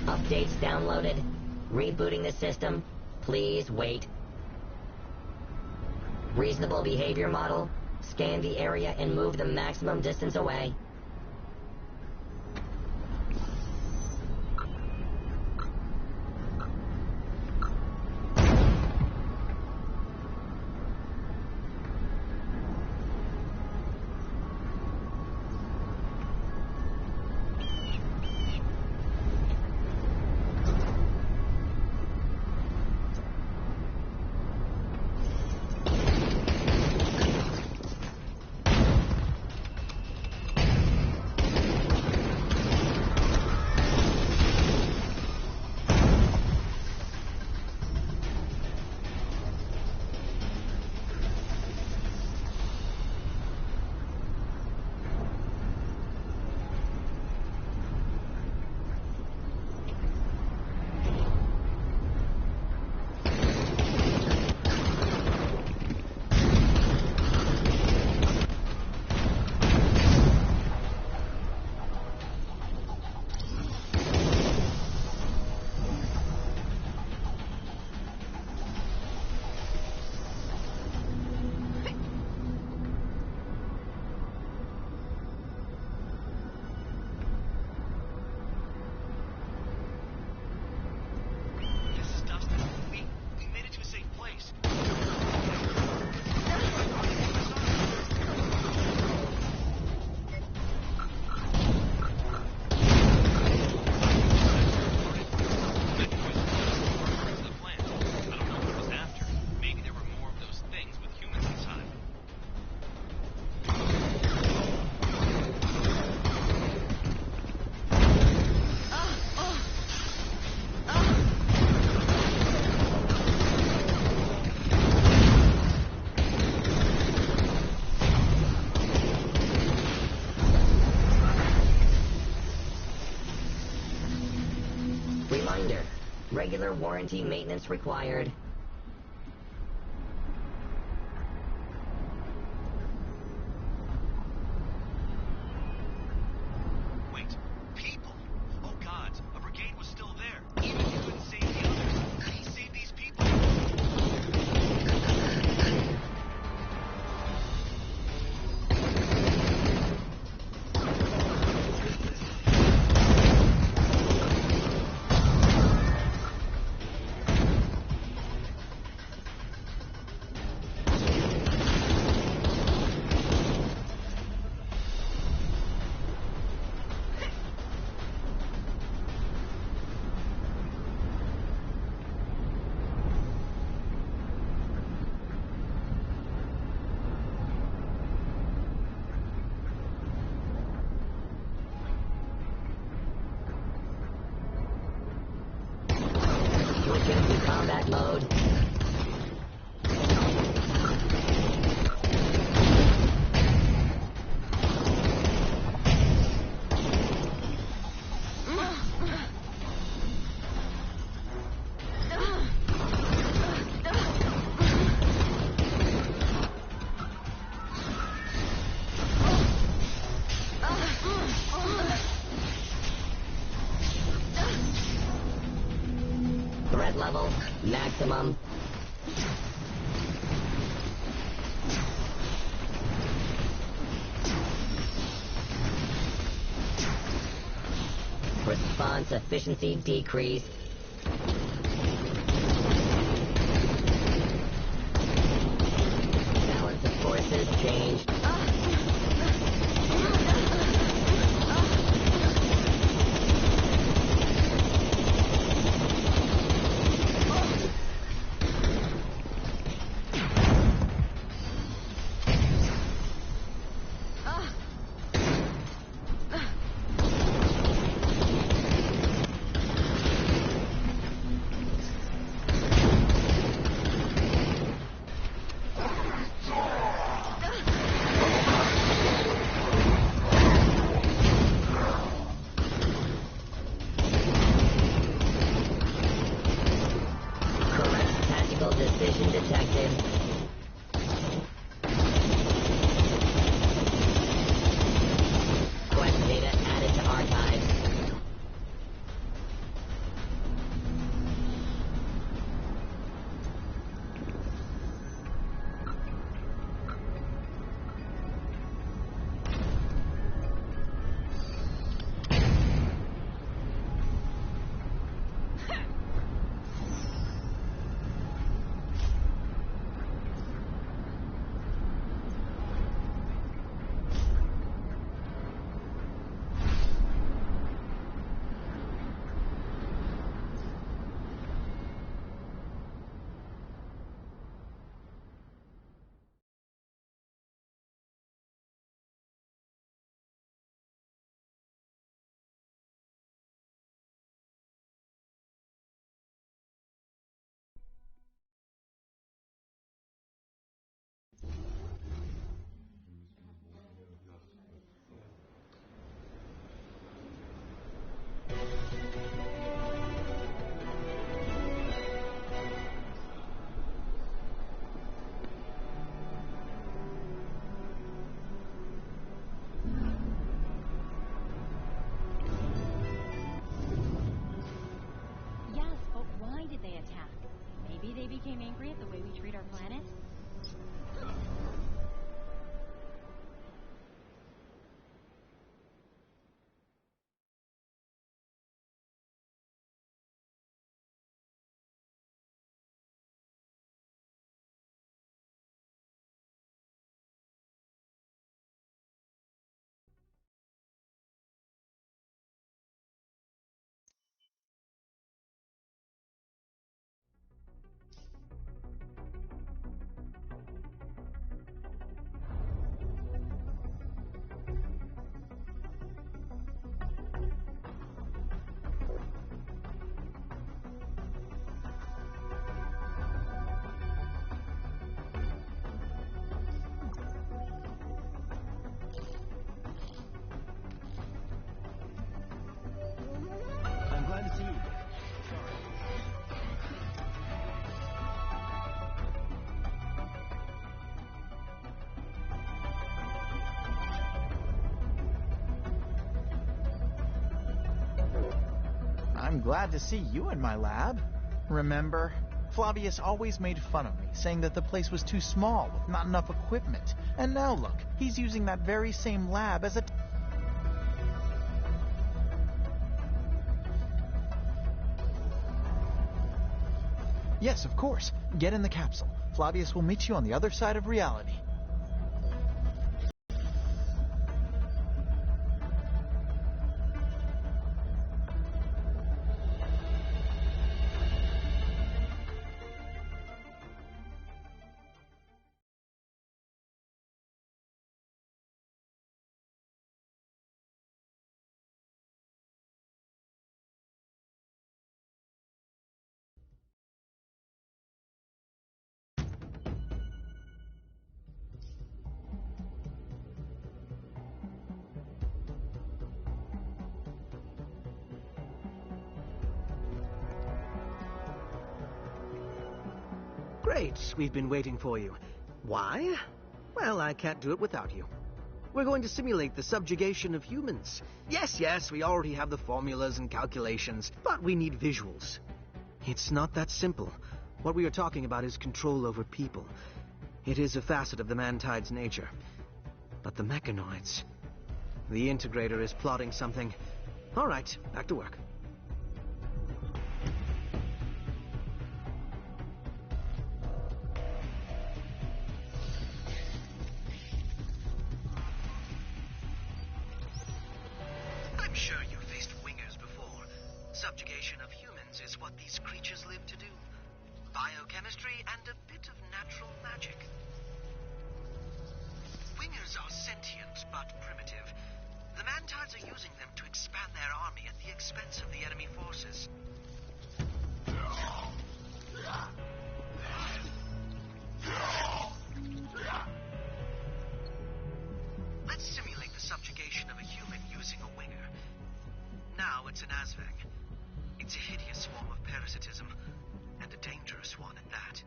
Updates downloaded. Rebooting the system. Please wait. Reasonable behavior model. Scan the area and move the maximum distance away. reminder. Regular warranty maintenance required. Wait, people? Oh gods, a brigade was still there. Even if you couldn't save the others, could he save these people? Switching to combat mode. Threat level, maximum. Response efficiency decreased. Balance of forces changed. Correct tactical decision detected. Quest data added to archives. Yes, but why did they attack? Maybe they became angry at the way we treat our planet? I'm glad to see you in my lab. Remember? Flavius always made fun of me, saying that the place was too small with not enough equipment. And now look, he's using that very same lab as a... Yes, of course. Get in the capsule. Flavius will meet you on the other side of reality. Great, we've been waiting for you. Why? Well, I can't do it without you. We're going to simulate the subjugation of humans. Yes, we already have the formulas and calculations, but we need visuals. It's not that simple. What we are talking about is control over people. It is a facet of the man-tide's nature. But the mechanoids... The integrator is plotting something. All right, back to work. I'm sure you've faced wingers before. Subjugation of humans is what these creatures live to do. Biochemistry and a bit of natural magic. Wingers are sentient but primitive. The man-tides are using them to expand their army at the expense of the enemy forces. Let's simulate the subjugation of a human using a winger. Now it's an Asvang. It's a hideous form of parasitism, and a dangerous one at that.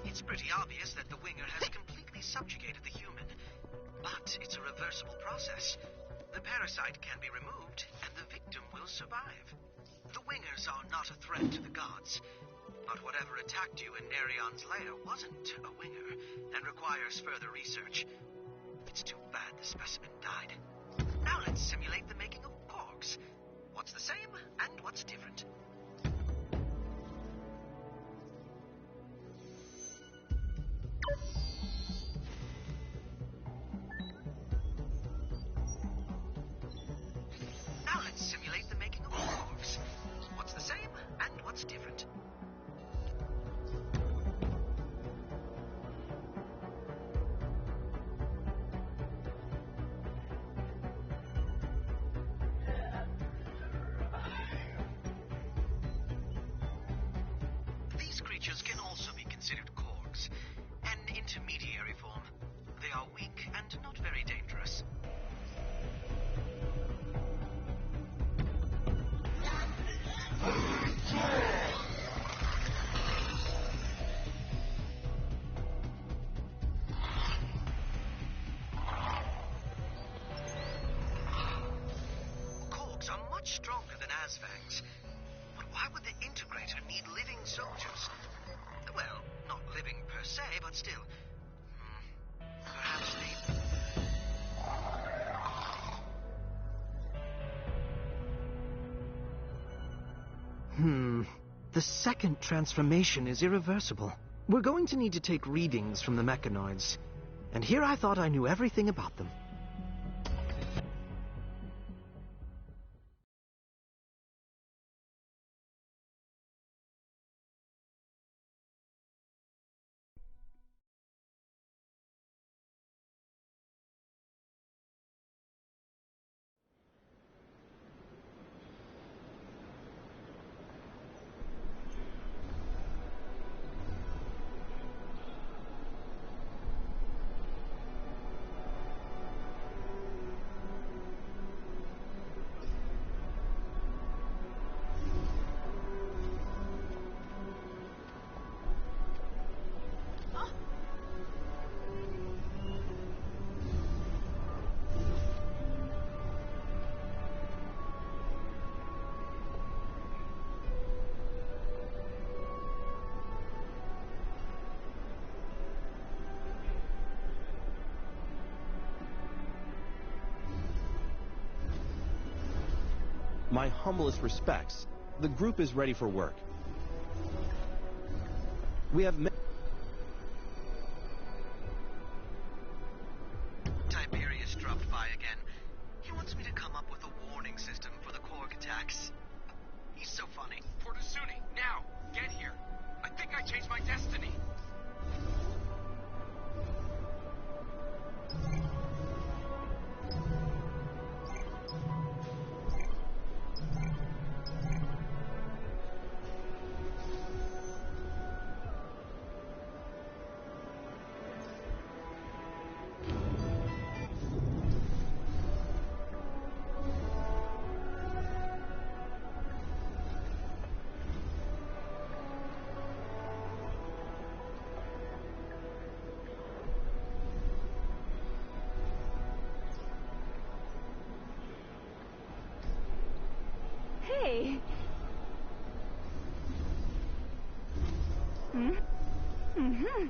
It's pretty obvious that the winger has completely subjugated the human, but it's a reversible process. The parasite can be removed, and the victim will survive. The wingers are not a threat to the gods, but whatever attacked you in Nerion's lair wasn't a winger, and requires further research. It's too bad the specimen died. Now let's simulate the making of porgs. What's the same, and what's different? Now let's simulate the making of porgs. What's the same, and what's different? These creatures can also be considered Korgs, an intermediary form. They are weak and not very dangerous. Korgs are much stronger than Asvangs. But why would the integrator need living soldiers? Well, not living per se, but still. Perhaps they... The second transformation is irreversible. We're going to need to take readings from the mechanoids. And here I thought I knew everything about them. My humblest respects. The group is ready for work. We have Tiberius dropped by again. He wants me to come up with a warning system for the Korg attacks. He's so funny. Portasuni, now! Get here! I think I changed my destiny! Hey! Mm-hmm.